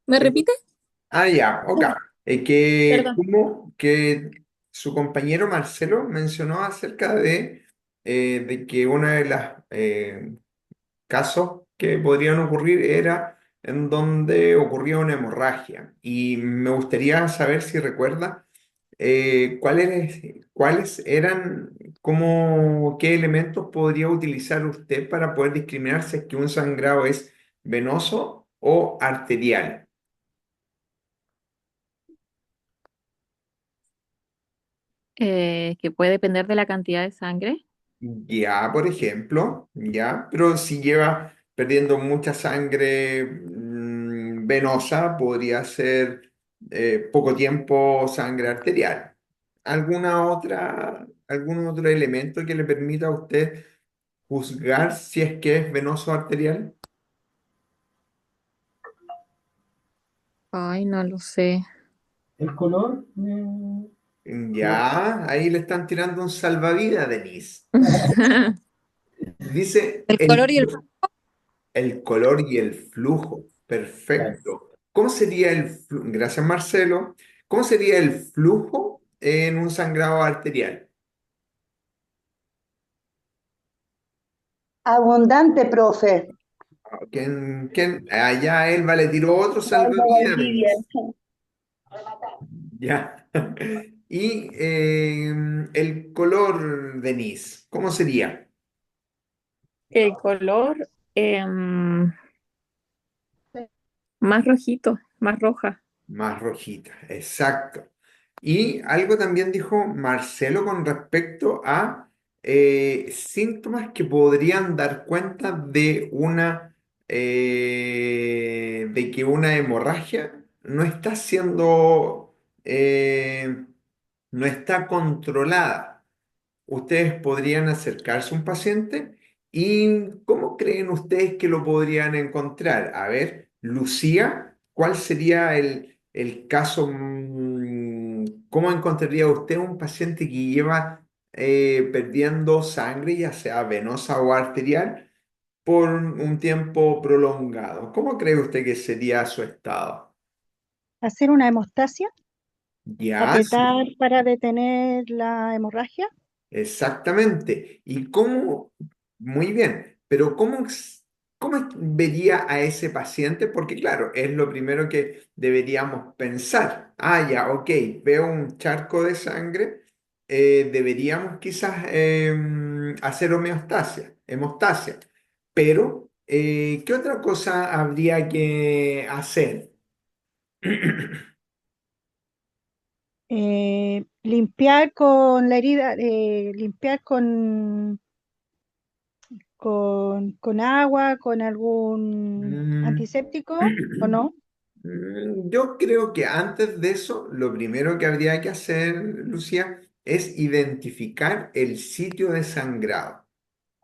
¿Me repite? Ya, ok. Que Perdón. como que su compañero Marcelo mencionó acerca de que una de las casos que podrían ocurrir era en donde ocurría una hemorragia. Y me gustaría saber si recuerda cuáles eran, qué elementos podría utilizar usted para poder discriminar si es que un sangrado es venoso o arterial. Que puede depender de la cantidad de sangre. Ya, por ejemplo, ya, pero si lleva perdiendo mucha sangre venosa, podría ser poco tiempo sangre arterial. ¿Algún otro elemento que le permita a usted juzgar si es que es venoso o arterial? Ay, no lo sé. El color, no. Ya, ahí le están tirando un salvavidas, Denise. Dice El color y el... el color y el flujo. Claro. Perfecto. ¿Cómo sería gracias Marcelo, cómo sería el flujo en un sangrado arterial? Abundante, profe. Allá Elba le tiró otro Alba salvavidas, Valdivia. Denise. Ya. Y el color, Denise, ¿cómo sería? El color más rojito, más roja. Más rojita, exacto. Y algo también dijo Marcelo con respecto a síntomas que podrían dar cuenta de que una hemorragia no está no está controlada. Ustedes podrían acercarse a un paciente y ¿cómo creen ustedes que lo podrían encontrar? A ver, Lucía, ¿cuál sería el caso? ¿Cómo encontraría usted un paciente que lleva perdiendo sangre, ya sea venosa o arterial, por un tiempo prolongado? ¿Cómo cree usted que sería su estado? Hacer una hemostasia, Ya, sí. apretar para detener la hemorragia. Exactamente. Muy bien, pero ¿cómo vería a ese paciente? Porque claro, es lo primero que deberíamos pensar. Ya, ok, veo un charco de sangre, deberíamos quizás hacer hemostasia. Pero, ¿qué otra cosa habría que hacer? Limpiar con la herida, limpiar con agua, con algún Mm. antiséptico, ¿o no? Yo creo que antes de eso, lo primero que habría que hacer, Lucía, es identificar el sitio de sangrado.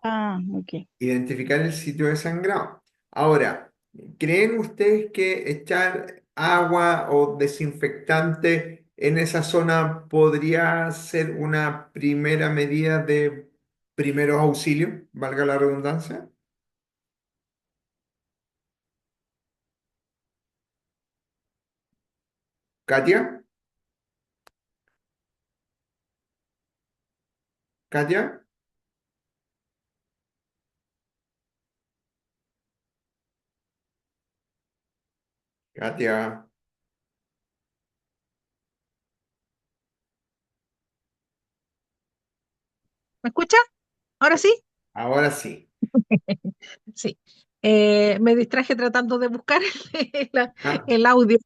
Ah, ok. Identificar el sitio de sangrado. Ahora, ¿creen ustedes que echar agua o desinfectante en esa zona podría ser una primera medida de primeros auxilios, valga la redundancia? ¿Katia? ¿Katia? ¿Katia? ¿Me escucha? ¿Ahora sí? Ahora sí. Sí. Me distraje tratando de buscar el, Ah, el audio.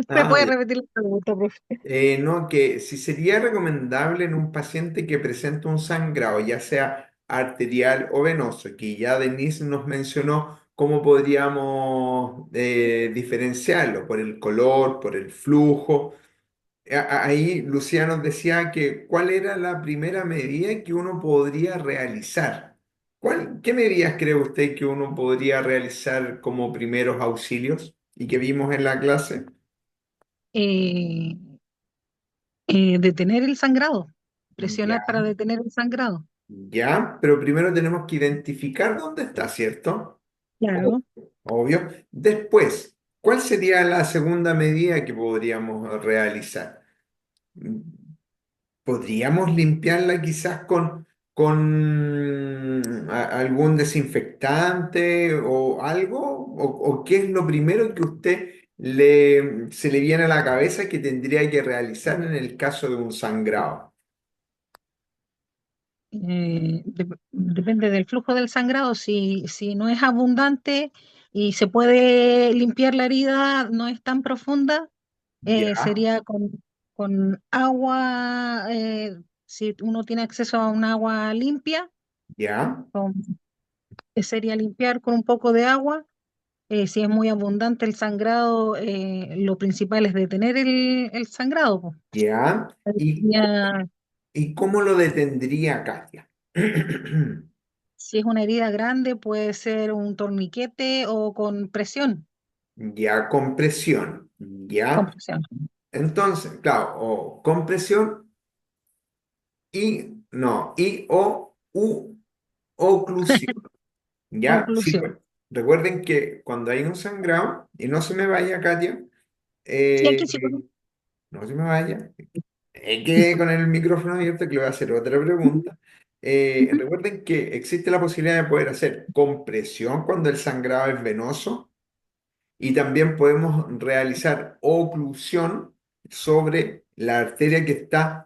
¿Me puede ya. repetir la pregunta, profe? No, que si sería recomendable en un paciente que presenta un sangrado, ya sea arterial o venoso, que ya Denise nos mencionó cómo podríamos diferenciarlo por el color, por el flujo. Ahí Luciano nos decía que cuál era la primera medida que uno podría realizar. ¿Qué medidas cree usted que uno podría realizar como primeros auxilios y que vimos en la clase? Eh, Detener el sangrado. Presionar Ya. para detener el sangrado. Ya, pero primero tenemos que identificar dónde está, ¿cierto? O- Claro. Obvio. Después, ¿Cuál sería la segunda medida que podríamos realizar? ¿Podríamos limpiarla quizás con algún desinfectante o algo? ¿O qué es lo primero que se le viene a la cabeza que tendría que realizar en el caso de un sangrado? Depende del flujo del sangrado. Si no es abundante y se puede limpiar la herida, no es tan profunda, Ya, sería con agua. Si uno tiene acceso a un agua limpia, ya, con- sería limpiar con un poco de agua. Si es muy abundante el sangrado, lo principal es detener el sangrado, po. ya. Ya, ¿Y cómo lo detendría Katia? si es una herida grande, puede ser un torniquete o con presión. Ya, con ya. Compresión. Entonces, claro, o compresión y no, y o u oclusión. Ya, sí, Oclusión. pues. Recuerden que cuando hay un sangrado, y no se me vaya, Katia, Sí, eh, aquí sí, pues. no se me vaya, que con el micrófono abierto que le voy a hacer otra pregunta. Ujú. Recuerden que existe la posibilidad de poder hacer compresión cuando el sangrado es venoso y también podemos realizar oclusión sobre la arteria que está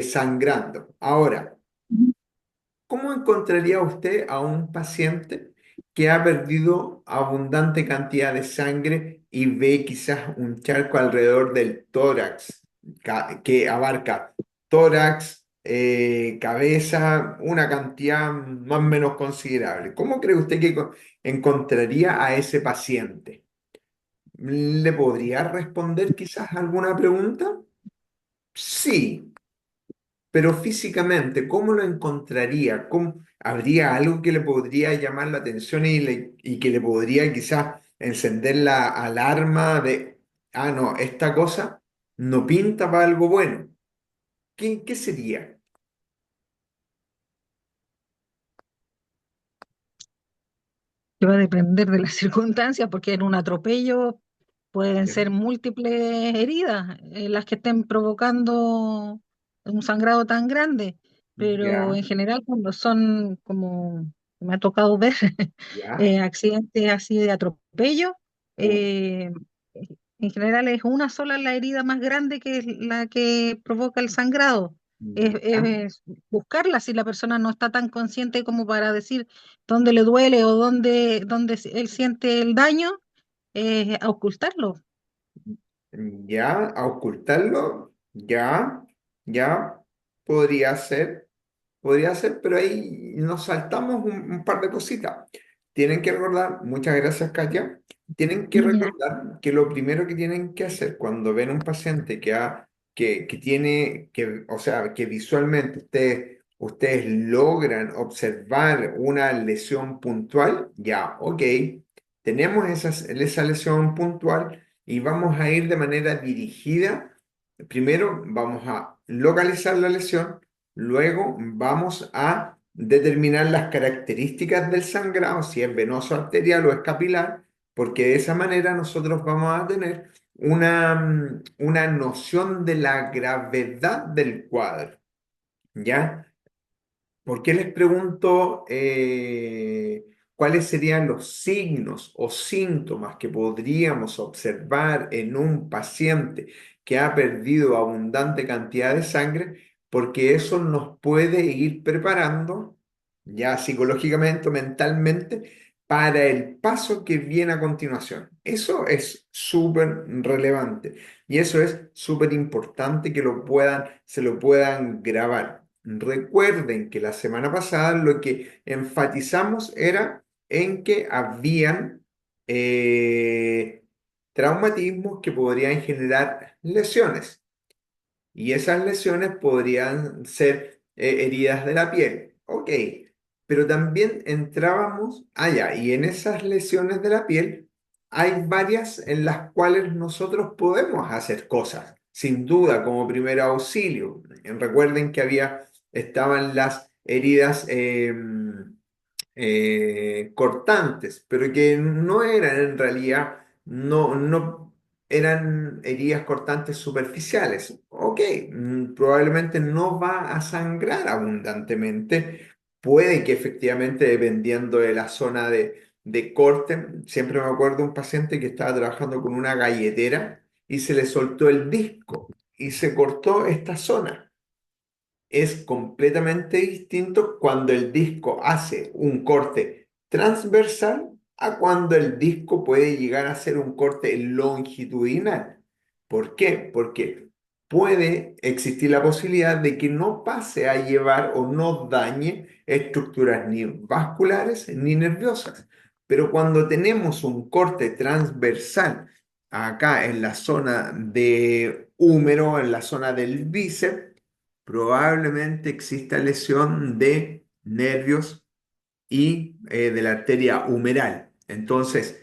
sangrando. Ahora, ¿cómo encontraría usted a un paciente que ha perdido abundante cantidad de sangre y ve quizás un charco alrededor del tórax, que abarca tórax, cabeza, una cantidad más o menos considerable? ¿Cómo cree usted que encontraría a ese paciente? ¿Le podría responder quizás alguna pregunta? Sí. Pero físicamente, ¿cómo lo encontraría? ¿Habría algo que le podría llamar la atención y que le podría quizás encender la alarma de, ah, no, esta cosa no pinta para algo bueno? ¿Qué sería? Que va a depender de las circunstancias, porque en un atropello pueden Ya, ser múltiples heridas las que estén provocando un sangrado tan grande, pero ya, en general cuando son, como me ha tocado ver, ya, accidentes así de atropello, oh, eh, en general es una sola la herida más grande que es la que provoca el sangrado. ya, Es buscarla si la persona no está tan consciente como para decir dónde le duele o dónde él siente el daño, a ocultarlo. ya, a ocultarlo, ya, ya, podría ser. Podría ser, pero ahí nos saltamos un par de cositas. Tienen que recordar, muchas gracias, Katia. Tienen que Ya. recordar que lo primero que tienen que hacer cuando ven un paciente que tiene, o sea, que visualmente ustedes logran observar una lesión puntual, ya, ok, tenemos esa lesión puntual y vamos a ir de manera dirigida. Primero vamos a localizar la lesión. Luego vamos a determinar las características del sangrado, si es venoso arterial o es capilar, porque de esa manera nosotros vamos a tener una noción de la gravedad del cuadro, ¿ya? ¿Por qué les pregunto cuáles serían los signos o síntomas que podríamos observar en un paciente que ha perdido abundante cantidad de sangre? Porque eso nos puede ir preparando, ya psicológicamente o mentalmente, para el paso que viene a continuación. Eso es súper relevante y eso es súper importante que se lo puedan grabar. Recuerden que la semana pasada lo que enfatizamos era en que habían eh, traumatismos que podrían generar lesiones y esas lesiones podrían ser heridas de la piel. Ok, pero también entrábamos allá y en esas lesiones de la piel hay varias en las cuales nosotros podemos hacer cosas, sin duda, como primer auxilio. Recuerden que estaban las heridas cortantes, pero que no eran en realidad no eran heridas cortantes superficiales. Ok, probablemente no va a sangrar abundantemente. Puede que efectivamente, dependiendo de la zona de corte, siempre me acuerdo de un paciente que estaba trabajando con una galletera y se le soltó el disco y se cortó esta zona. Es completamente distinto cuando el disco hace un corte transversal a cuando el disco puede llegar a hacer un corte longitudinal. ¿Por qué? Porque puede existir la posibilidad de que no pase a llevar o no dañe estructuras ni vasculares ni nerviosas. Pero cuando tenemos un corte transversal acá en la zona de húmero, en la zona del bíceps, probablemente exista lesión de nervios y de la arteria humeral. Entonces,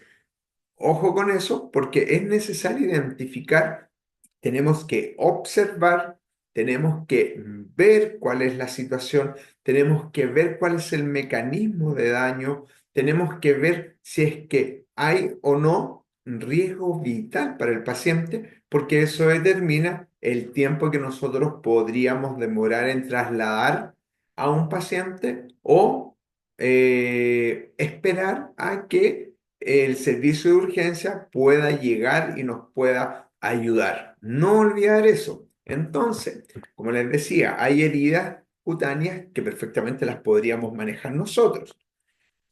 ojo con eso, porque es necesario identificar, tenemos que observar, tenemos que ver cuál es la situación, tenemos que ver cuál es el mecanismo de daño, tenemos que ver si es que hay o no riesgo vital para el paciente, porque eso determina el tiempo que nosotros podríamos demorar en trasladar a un paciente o esperar a que el servicio de urgencia pueda llegar y nos pueda ayudar. No olvidar eso. Entonces, como les decía, hay heridas cutáneas que perfectamente las podríamos manejar nosotros,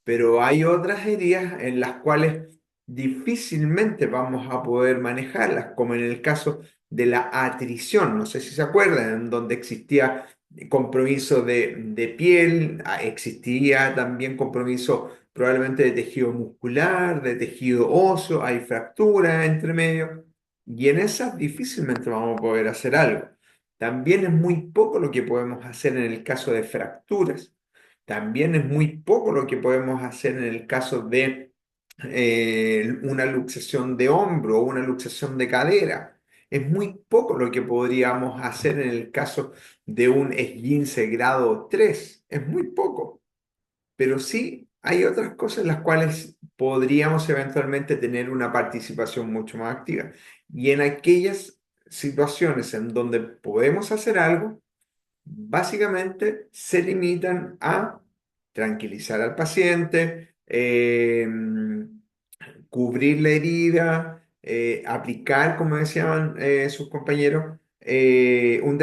pero hay otras heridas en las cuales difícilmente vamos a poder manejarlas, como en el caso de la atrición. No sé si se acuerdan, en donde existía compromiso de piel, existía también compromiso probablemente de tejido muscular, de tejido óseo, hay fracturas entre medio, y en esas difícilmente vamos a poder hacer algo. También es muy poco lo que podemos hacer en el caso de fracturas. También es muy poco lo que podemos hacer en el caso de una luxación de hombro o una luxación de cadera. Es muy poco lo que podríamos hacer en el caso de un esguince grado 3. Es muy poco. Pero sí hay otras cosas en las cuales podríamos eventualmente tener una participación mucho más activa. Y en aquellas situaciones en donde podemos hacer algo, básicamente se limitan a tranquilizar al paciente, cubrir la herida, aplicar, como decían sus compañeros, un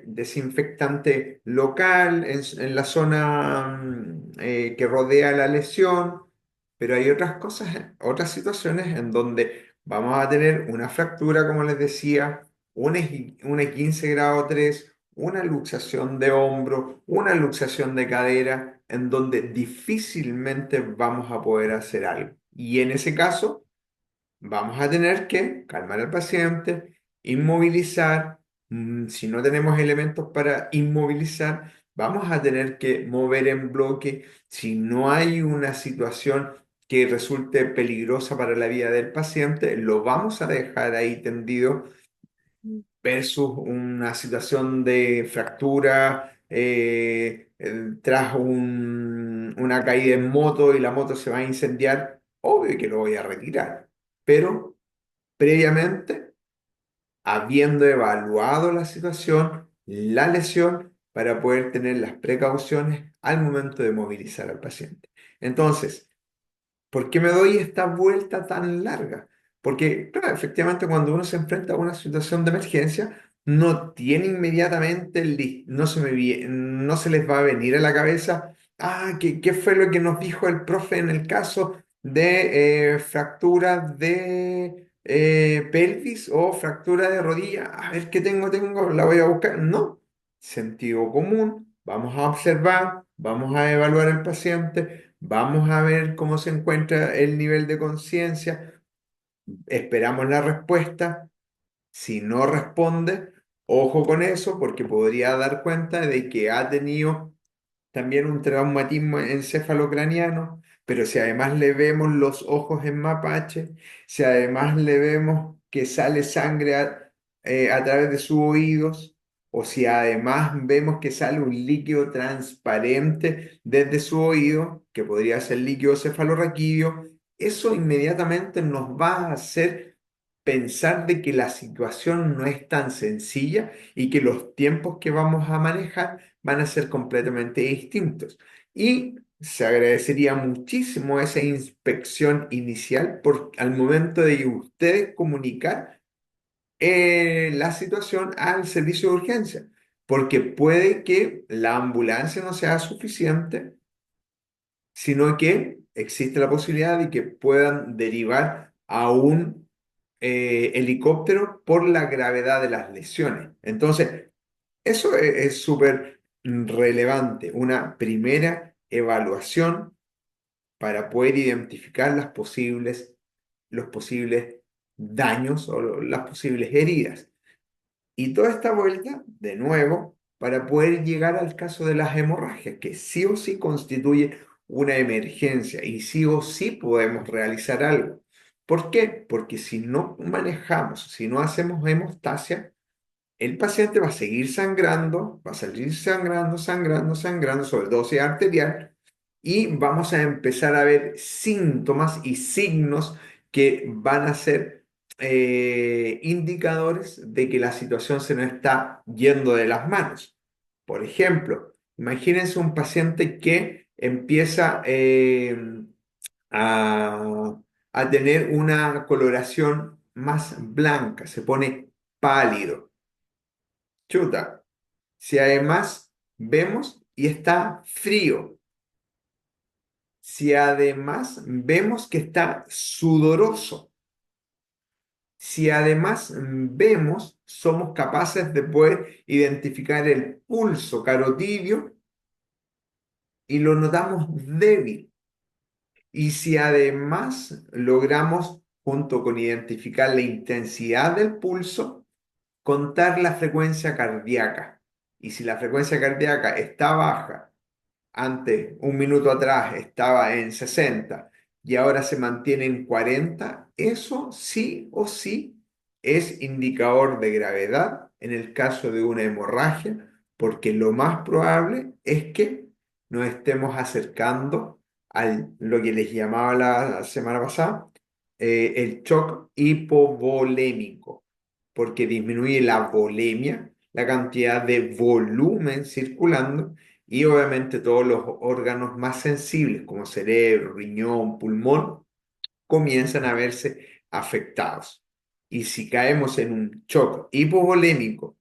desinfectante local en la zona que rodea la lesión, pero hay otras cosas, otras situaciones en donde vamos a tener una fractura, como les decía, un esguince grado 3, una luxación de hombro, una luxación de cadera, en donde difícilmente vamos a poder hacer algo. Y en ese caso, vamos a tener que calmar al paciente, inmovilizar. Si no tenemos elementos para inmovilizar, vamos a tener que mover en bloque. Si no hay una situación que resulte peligrosa para la vida del paciente, lo vamos a dejar ahí tendido versus una situación de fractura tras una caída en moto y la moto se va a incendiar, obvio que lo voy a retirar. Pero previamente, habiendo evaluado la situación, la lesión, para poder tener las precauciones al momento de movilizar al paciente. Entonces, ¿por qué me doy esta vuelta tan larga? Porque, claro, efectivamente, cuando uno se enfrenta a una situación de emergencia, no tiene inmediatamente, no se les va a venir a la cabeza, ¿qué fue lo que nos dijo el profe en el caso de fractura de pelvis o fractura de rodilla? A ver qué tengo, la voy a buscar. No, sentido común, vamos a observar, vamos a evaluar al paciente. Vamos a ver cómo se encuentra el nivel de conciencia, esperamos la respuesta. Si no responde, ojo con eso, porque podría dar cuenta de que ha tenido también un traumatismo encefalocraniano, pero si además le vemos los ojos en mapache, si además le vemos que sale sangre a través de sus oídos, o si además vemos que sale un líquido transparente desde su oído, que podría ser líquido cefalorraquídeo, eso inmediatamente nos va a hacer pensar de que la situación no es tan sencilla y que los tiempos que vamos a manejar van a ser completamente distintos. Y se agradecería muchísimo esa inspección inicial al momento de ustedes comunicar la situación al servicio de urgencia, porque puede que la ambulancia no sea suficiente, sino que existe la posibilidad de que puedan derivar a un helicóptero por la gravedad de las lesiones. Entonces, eso es súper relevante, una primera evaluación para poder identificar los posibles daños o las posibles heridas. Y toda esta vuelta, de nuevo, para poder llegar al caso de las hemorragias, que sí o sí constituye una emergencia y sí o sí podemos realizar algo. ¿Por qué? Porque si no manejamos, si no hacemos hemostasia, el paciente va a seguir sangrando, va a salir sangrando, sangrando, sangrando, sobredosis arterial, y vamos a empezar a ver síntomas y signos que van a ser indicadores de que la situación se nos está yendo de las manos. Por ejemplo, imagínense un paciente que empieza a, a tener una coloración más blanca, se pone pálido. Chuta, si además vemos y está frío, si además vemos que está sudoroso, si además vemos, somos capaces de poder identificar el pulso carotidio y lo notamos débil, y si además logramos, junto con identificar la intensidad del pulso, contar la frecuencia cardíaca. Y si la frecuencia cardíaca está baja, antes, un minuto atrás, estaba en 60 y ahora se mantiene en 40, eso sí o sí es indicador de gravedad en el caso de una hemorragia, porque lo más probable es que nos estemos acercando a lo que les llamaba la semana pasada, el shock hipovolémico, porque disminuye la volemia, la cantidad de volumen circulando, y obviamente todos los órganos más sensibles, como cerebro, riñón, pulmón, comienzan a verse afectados. Y si caemos en un shock hipovolémico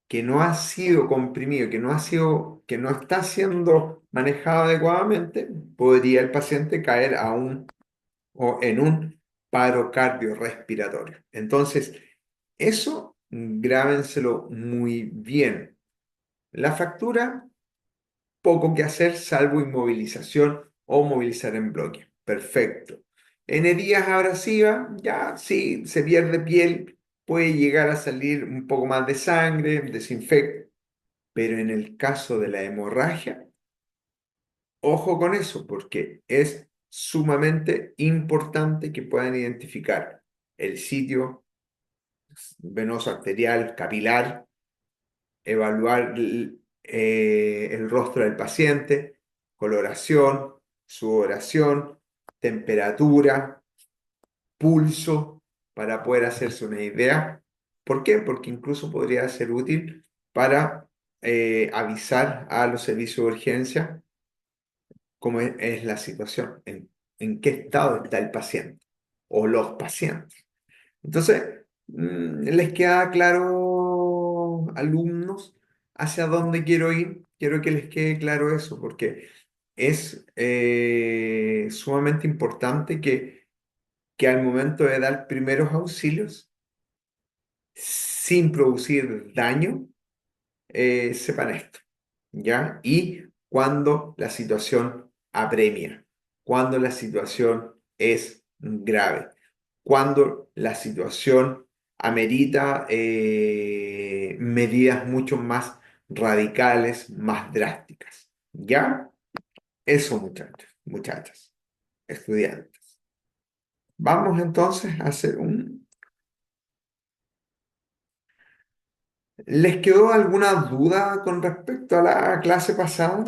que no ha sido comprimido, que no está siendo manejado adecuadamente, podría el paciente caer o en un paro cardiorrespiratorio. Entonces, eso grábenselo muy bien. La fractura, poco que hacer salvo inmovilización o movilizar en bloque. Perfecto. En heridas abrasivas, ya sí, se pierde piel, puede llegar a salir un poco más de sangre, desinfecta, pero en el caso de la hemorragia, ojo con eso, porque es sumamente importante que puedan identificar el sitio venoso arterial, capilar, evaluar el rostro del paciente, coloración, sudoración, temperatura, pulso, para poder hacerse una idea. ¿Por qué? Porque incluso podría ser útil para avisar a los servicios de urgencia cómo es la situación, en qué estado está el paciente o los pacientes. Entonces, les queda claro, alumnos, hacia dónde quiero ir. Quiero que les quede claro eso, porque es sumamente importante que al momento de dar primeros auxilios, sin producir daño, sepan esto, ¿ya? Y cuando la situación apremia, cuando la situación es grave, cuando la situación amerita medidas mucho más radicales, más drásticas, ¿ya? Eso, muchachos, muchachas, estudiantes. Vamos entonces a hacer un... ¿Les quedó alguna duda con respecto a la clase pasada?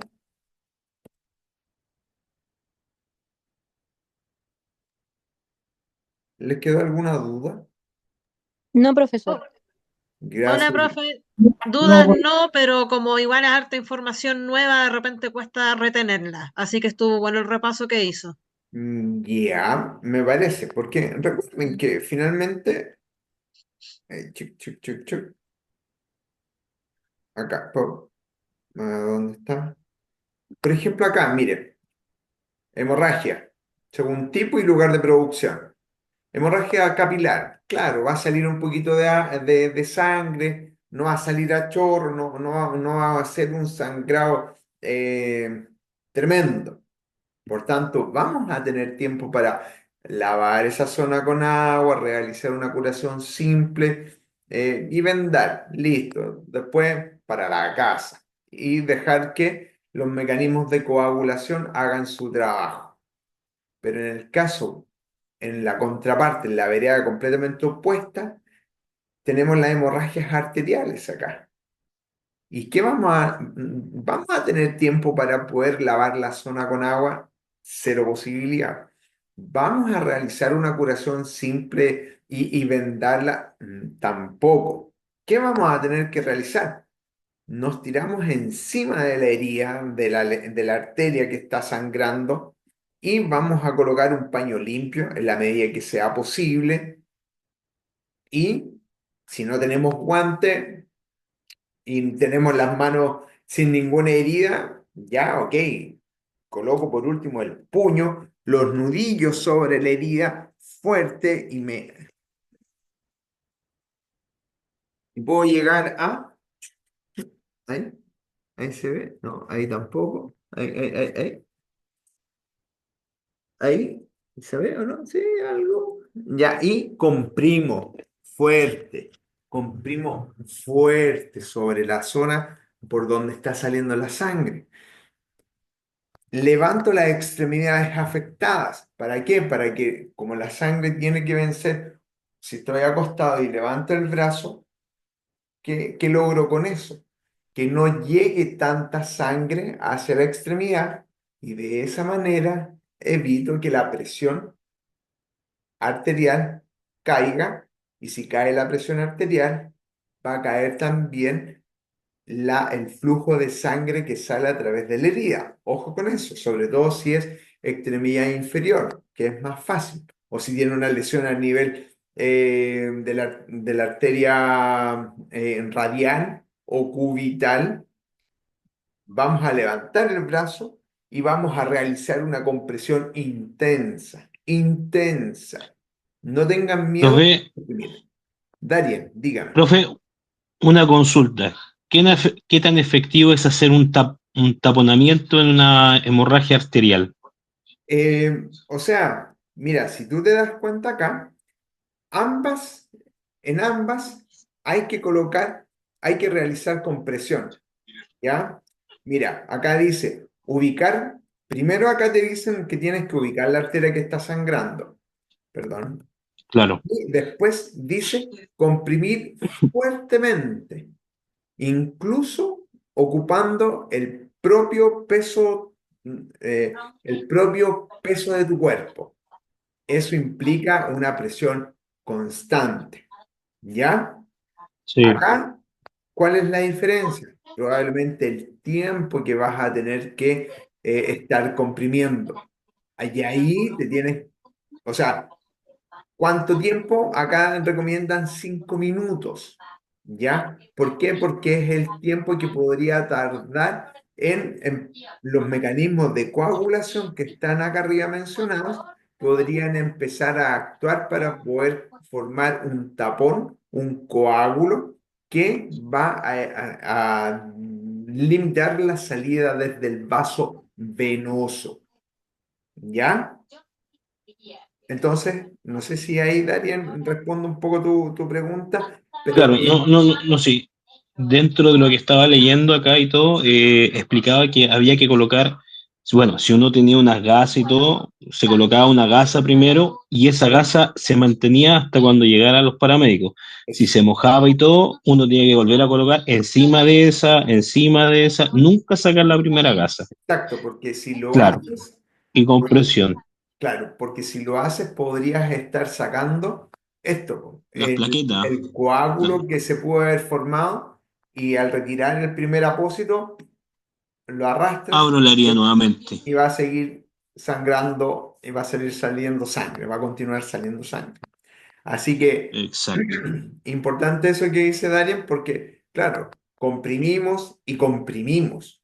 ¿Les quedó alguna duda? No, profesor. Hola, Gracias. profe. No, Dudas pues, no, pero como igual es harta información nueva, de repente cuesta retenerla. Así que estuvo bueno el repaso que hizo. Ya, me parece, porque recuerden que finalmente, chuc, chuc, chuc, chuc, acá, ¿dónde está? Por ejemplo, acá, miren, hemorragia, según tipo y lugar de producción. Hemorragia capilar, claro, va a salir un poquito de sangre, no va a salir a chorro, no va a ser un sangrado tremendo. Por tanto, vamos a tener tiempo para lavar esa zona con agua, realizar una curación simple y vendar. Listo. Después para la casa y dejar que los mecanismos de coagulación hagan su trabajo. Pero en el caso, en la contraparte, en la vereda completamente opuesta, tenemos las hemorragias arteriales acá. ¿Y qué vamos a tener tiempo para poder lavar la zona con agua? Cero posibilidad. ¿Vamos a realizar una curación simple y vendarla? Tampoco. ¿Qué vamos a tener que realizar? Nos tiramos encima de la herida, de la arteria que está sangrando y vamos a colocar un paño limpio en la medida que sea posible. Y si no tenemos guante, y tenemos las manos sin ninguna herida, ya, ok. Coloco por último el puño, los nudillos sobre la herida, fuerte y puedo llegar a... Ahí, ahí se ve, no, ahí tampoco. Ahí, ¿se ve o no? Sí, algo. Ya, y comprimo fuerte sobre la zona por donde está saliendo la sangre. Levanto las extremidades afectadas. ¿Para qué? Para que, como la sangre tiene que vencer, si estoy acostado y levanto el brazo, ¿qué logro con eso? Que no llegue tanta sangre hacia la extremidad y de esa manera evito que la presión arterial caiga y si cae la presión arterial, va a caer también el flujo de sangre que sale a través de la herida. Ojo con eso, sobre todo si es extremidad inferior, que es más fácil, o si tiene una lesión a nivel de la arteria radial o cubital. Vamos a levantar el brazo y vamos a realizar una compresión intensa, intensa. No tengan miedo. Profe, Darien, dígame. profe, una consulta. ¿Qué tan efectivo es hacer un taponamiento en una hemorragia arterial? O sea, mira, si tú te das cuenta acá, en ambas hay que realizar compresión, ¿ya? Mira, acá dice ubicar, primero acá te dicen que tienes que ubicar la arteria que está sangrando, perdón. Claro, Y después dice comprimir fuertemente, incluso ocupando el propio peso de tu cuerpo. Eso implica una presión constante, ¿ya? sí. Acá, ¿cuál es la diferencia? Probablemente el tiempo que vas a tener que estar comprimiendo. Y ahí o sea, ¿cuánto tiempo? Acá recomiendan 5 minutos, ¿ya? ¿Por qué? Porque es el tiempo que podría tardar en los mecanismos de coagulación que están acá arriba mencionados, podrían empezar a actuar para poder formar un tapón, un coágulo que va a limitar la salida desde el vaso venoso, ¿ya? Entonces, no sé si ahí, Darien, respondo un poco tu pregunta, pero Claro, no, sí. Dentro de lo que estaba leyendo acá y todo, explicaba que había que colocar, bueno, si uno tenía unas gasas y todo, se colocaba una gasa primero y esa gasa se mantenía hasta cuando llegaran los paramédicos. Si se mojaba y todo, uno tenía que volver a colocar encima de esa, nunca sacar la primera gasa. exacto, porque si lo Claro, haces, y puede- compresión. Claro, porque si lo haces podrías estar sacando esto, po, Las plaquetas, el claro. coágulo que se pudo haber formado y al retirar el primer apósito lo arrastras Abro la herida nuevamente. y va a seguir sangrando y va a seguir saliendo sangre, va a continuar saliendo sangre. Así que Exacto. importante eso que dice Darien porque, claro, comprimimos y comprimimos.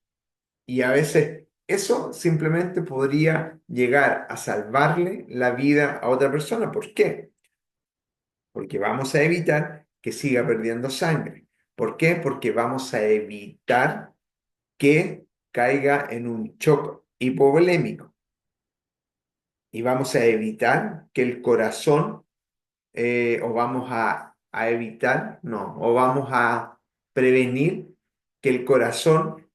Y a veces eso simplemente podría llegar a salvarle la vida a otra persona. ¿Por qué? Porque vamos a evitar que siga perdiendo sangre. ¿Por qué? Porque vamos a evitar que caiga en un shock hipovolémico. Y vamos a evitar que el corazón, o vamos a evitar, no, o vamos a prevenir que el corazón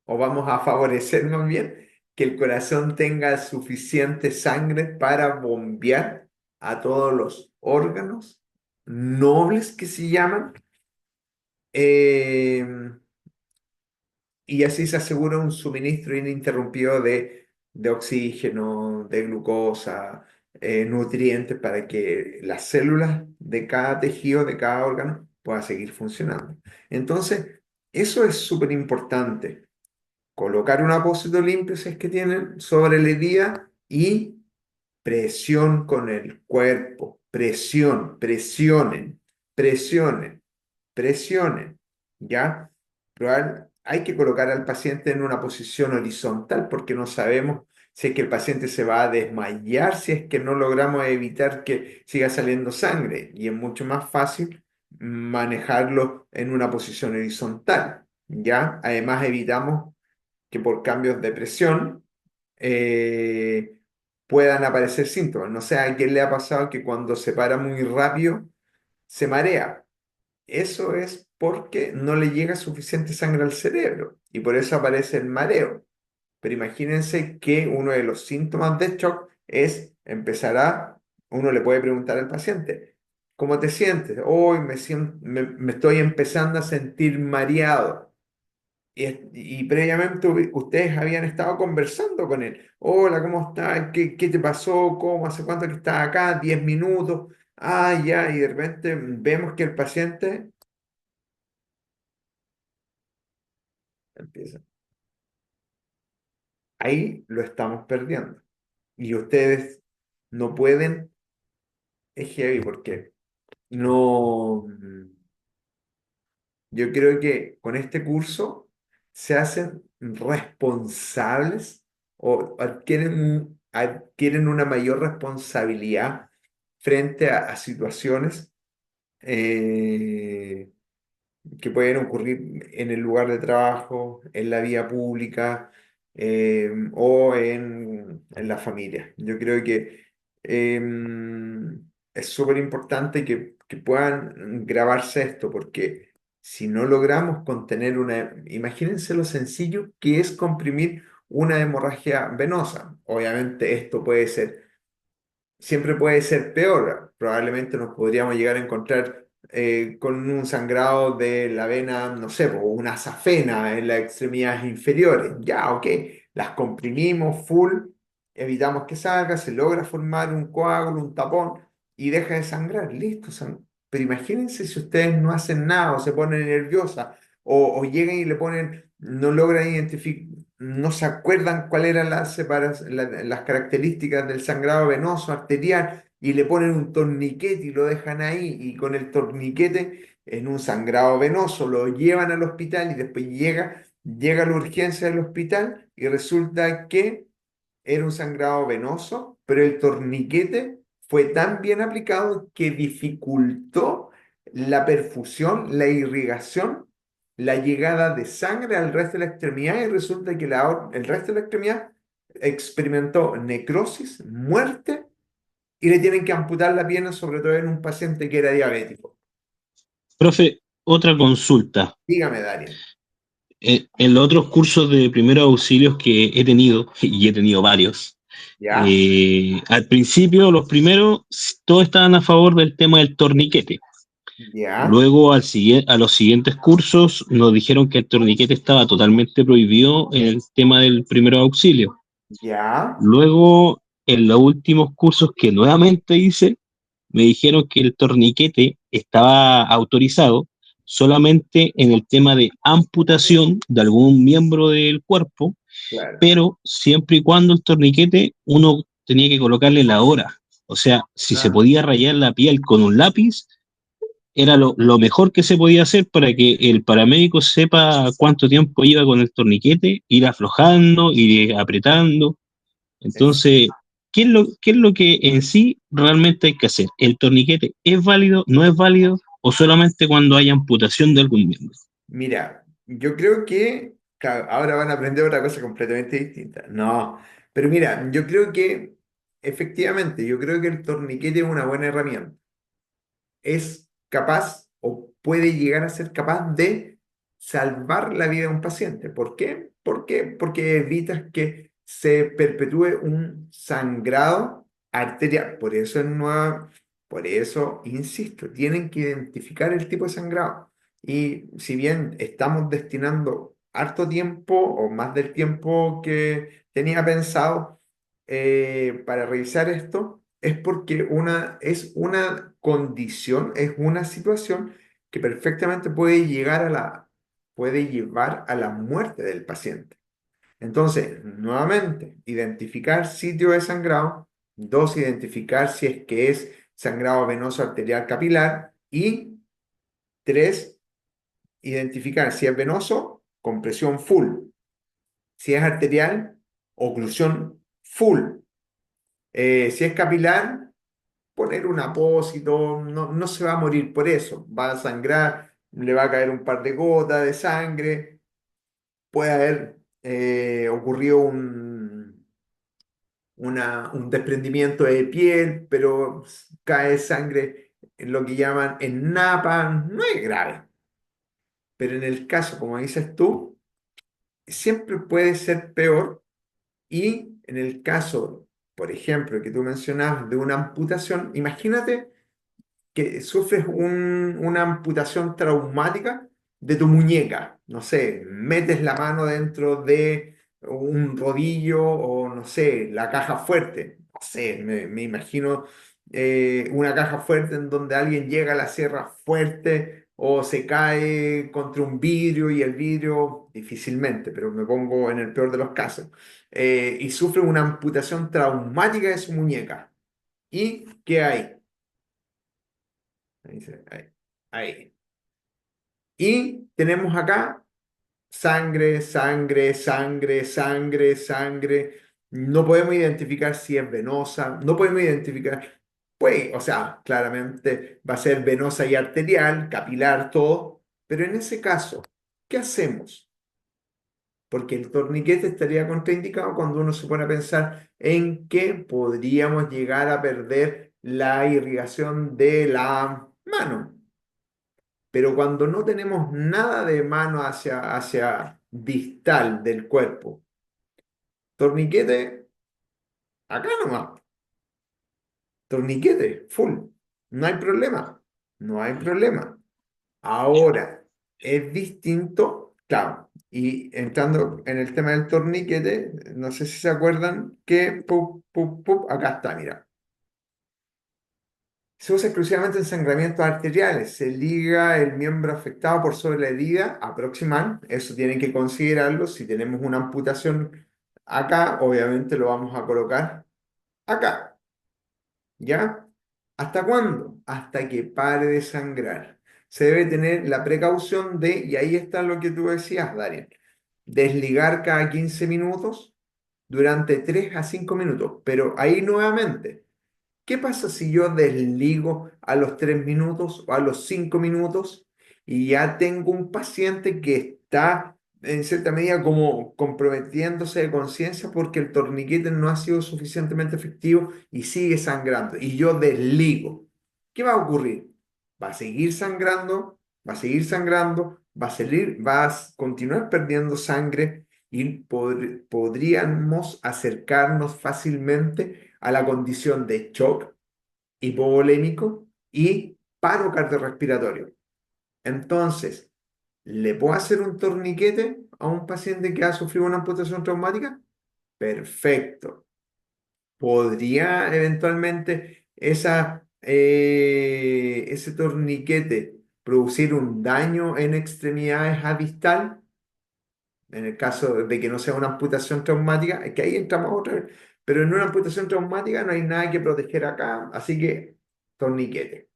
o vamos a favorecer más bien que el corazón tenga suficiente sangre para bombear a todos los órganos nobles que se llaman, eh, y así se asegura un suministro ininterrumpido de oxígeno, de glucosa, nutrientes para que las células de cada tejido, de cada órgano, puedan seguir funcionando. Entonces, eso es súper importante. Colocar un apósito limpio si es que tienen sobre la herida y presión con el cuerpo, presionen, presionen, presionen, ¿ya? Hay que colocar al paciente en una posición horizontal porque no sabemos si es que el paciente se va a desmayar, si es que no logramos evitar que siga saliendo sangre y es mucho más fácil manejarlo en una posición horizontal, ¿ya? Además evitamos que por cambios de presión eh, puedan aparecer síntomas. No sé a quién le ha pasado que cuando se para muy rápido se marea. Eso es porque no le llega suficiente sangre al cerebro y por eso aparece el mareo. Pero imagínense que uno de los síntomas de shock es uno le puede preguntar al paciente, ¿cómo te sientes? Hoy me estoy empezando a sentir mareado. Y previamente ustedes habían estado conversando con él. Hola, ¿cómo estás? ¿Qué te pasó? ¿Cómo? ¿Hace cuánto que estás acá? 10 minutos. Ah, ya. Y de repente vemos que el paciente empieza. Ahí lo estamos perdiendo. Y ustedes no pueden, es heavy porque no. Yo creo que con este curso se hacen responsables o adquieren una mayor responsabilidad frente a situaciones eh, que pueden ocurrir en el lugar de trabajo, en la vía pública o en la familia. Yo creo que es súper importante que puedan grabarse esto, porque si no logramos contener imagínense lo sencillo que es comprimir una hemorragia venosa. Obviamente esto siempre puede ser peor. Probablemente nos podríamos llegar a encontrar con un sangrado de la vena, no sé, o una safena en las extremidades inferiores. Ya, ok, las comprimimos full, evitamos que salga, se logra formar un coágulo, un tapón y deja de sangrar. Listo. Pero imagínense si ustedes no hacen nada o se ponen nerviosas o llegan y le ponen, no logran identificar, no se acuerdan cuáles eran las características del sangrado venoso, arterial, y le ponen un torniquete y lo dejan ahí, y con el torniquete en un sangrado venoso lo llevan al hospital y después llega la urgencia del hospital y resulta que era un sangrado venoso, pero el torniquete fue tan bien aplicado que dificultó la perfusión, la irrigación, la llegada de sangre al resto de la extremidad y resulta que el resto de la extremidad experimentó necrosis, muerte y le tienen que amputar la pierna, sobre todo en un paciente que era diabético. Profe, otra consulta. Dígame, Darien. En los otros cursos de primeros auxilios que he tenido, y he tenido varios, ¿Ya? al principio, los primeros, todos estaban a favor del tema del torniquete. ¿Ya? Luego, a los siguientes cursos, nos dijeron que el torniquete estaba totalmente prohibido en el tema del primer auxilio. ¿Ya? Luego, en los últimos cursos que nuevamente hice, me dijeron que el torniquete estaba autorizado solamente en el tema de amputación de algún miembro del cuerpo, Claro, pero siempre y cuando el torniquete uno tenía que colocarle la hora. O sea, si se ah, podía rayar la piel con un lápiz, era lo mejor que se podía hacer para que el paramédico sepa cuánto tiempo iba con el torniquete, ir aflojando, ir apretando. es, Entonces, qué es lo que en sí realmente hay que hacer? ¿El torniquete es válido, no es válido o solamente cuando hay amputación de algún miembro? mira, yo creo que claro, ahora van a aprender otra cosa completamente distinta. No, pero mira, yo creo que efectivamente, yo creo que el torniquete es una buena herramienta. Es capaz o puede llegar a ser capaz de salvar la vida de un paciente. ¿Por qué? Porque evitas que se perpetúe un sangrado arterial. Por eso, insisto, tienen que identificar el tipo de sangrado. Y si bien estamos destinando harto tiempo o más del tiempo que tenía pensado para revisar esto, es porque es una condición, es una situación que perfectamente puede llevar a la muerte del paciente. Entonces, nuevamente, identificar sitio de sangrado, dos, identificar si es que es sangrado venoso arterial capilar y tres, identificar si es venoso, compresión full, si es arterial, oclusión full. Si es capilar, poner un apósito, no se va a morir por eso, va a sangrar, le va a caer un par de gotas de sangre, puede haber ocurrido un desprendimiento de piel, pero cae sangre en lo que llaman en napa, no es grave, pero en el caso, como dices tú, siempre puede ser peor y en el caso, por ejemplo, que tú mencionabas de una amputación, imagínate que sufres una amputación traumática de tu muñeca. No sé, metes la mano dentro de un rodillo o no sé, la caja fuerte. No sé, me imagino una caja fuerte en donde alguien llega a la sierra fuerte o se cae contra un vidrio y el vidrio difícilmente, pero me pongo en el peor de los casos, y sufre una amputación traumática de su muñeca. ¿Y qué hay? Ahí, ahí, ahí. Y tenemos acá sangre, sangre, sangre, sangre, sangre. No podemos identificar si es venosa, no podemos identificar, pues, o sea, claramente va a ser venosa y arterial, capilar, todo, pero en ese caso, ¿qué hacemos? Porque el torniquete estaría contraindicado cuando uno se pone a pensar en que podríamos llegar a perder la irrigación de la mano. Pero cuando no tenemos nada de mano hacia distal del cuerpo, torniquete, acá nomás, torniquete, full, no hay problema, no hay problema. Ahora, es distinto, claro, y entrando en el tema del torniquete, no sé si se acuerdan que, acá está, mira. Se usa exclusivamente en sangramientos arteriales. Se liga el miembro afectado por sobre la herida a proximal. Eso tienen que considerarlo. Si tenemos una amputación acá, obviamente lo vamos a colocar acá. ¿Ya? ¿Hasta cuándo? Hasta que pare de sangrar. Se debe tener la precaución de, y ahí está lo que tú decías, Darien, desligar cada 15 minutos durante 3 a 5 minutos. Pero ahí nuevamente. ¿Qué pasa si yo desligo a los 3 minutos o a los 5 minutos y ya tengo un paciente que está en cierta medida como comprometiéndose de conciencia porque el torniquete no ha sido suficientemente efectivo y sigue sangrando y yo desligo? ¿Qué va a ocurrir? Va a seguir sangrando, va a seguir sangrando, va a continuar perdiendo sangre y podríamos acercarnos fácilmente a la condición de shock hipovolémico y paro cardiorrespiratorio. Entonces, ¿le puedo hacer un torniquete a un paciente que ha sufrido una amputación traumática? Perfecto. ¿podría eventualmente ese torniquete producir un daño en extremidades a distal? En el caso de que no sea una amputación traumática, es que ahí entramos otra vez. Pero en una amputación traumática no hay nada que proteger acá, así que torniquete.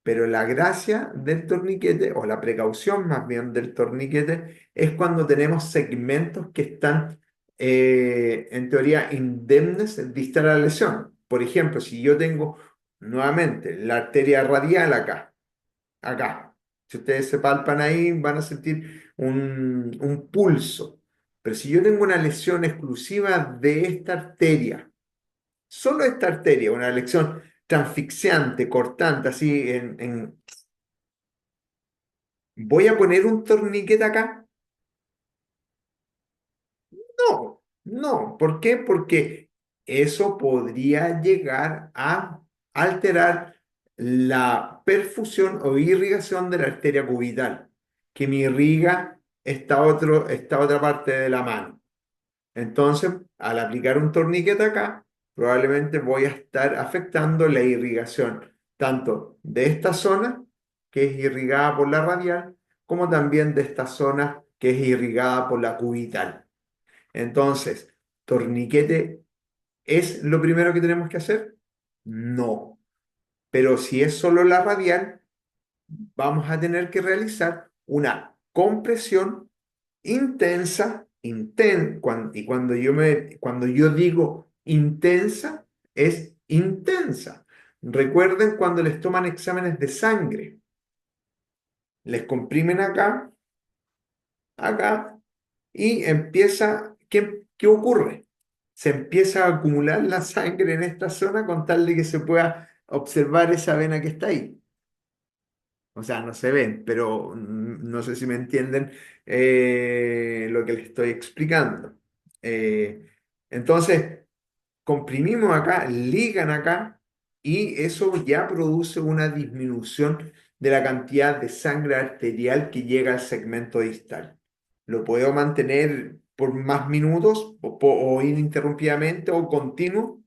Pero la gracia del torniquete, o la precaución más bien del torniquete, es cuando tenemos segmentos que están, en teoría, indemnes distal a la lesión. Por ejemplo, si yo tengo nuevamente la arteria radial acá. Si ustedes se palpan ahí, van a sentir un pulso. Pero si yo tengo una lesión exclusiva de esta arteria, solo esta arteria, una lesión transfixiante, cortante, así ¿voy a poner un torniquete acá? No, no. ¿Por qué? Porque eso podría llegar a alterar la perfusión o irrigación de la arteria cubital, que me irriga esta otra parte de la mano. Entonces, al aplicar un torniquete acá, probablemente voy a estar afectando la irrigación tanto de esta zona, que es irrigada por la radial, como también de esta zona, que es irrigada por la cubital. Entonces, ¿torniquete es lo primero que tenemos que hacer? No. Pero si es solo la radial, vamos a tener que realizar una compresión intensa, y cuando yo digo intensa, es intensa. Recuerden cuando les toman exámenes de sangre, les comprimen acá, y ¿qué ocurre? Se empieza a acumular la sangre en esta zona con tal de que se pueda observar esa vena que está ahí. O sea, no se ven, pero no sé si me entienden lo que les estoy explicando. Eh, entonces, comprimimos acá, ligan acá, y eso ya produce una disminución de la cantidad de sangre arterial que llega al segmento distal. ¿Lo puedo mantener por más minutos o ininterrumpidamente o continuo?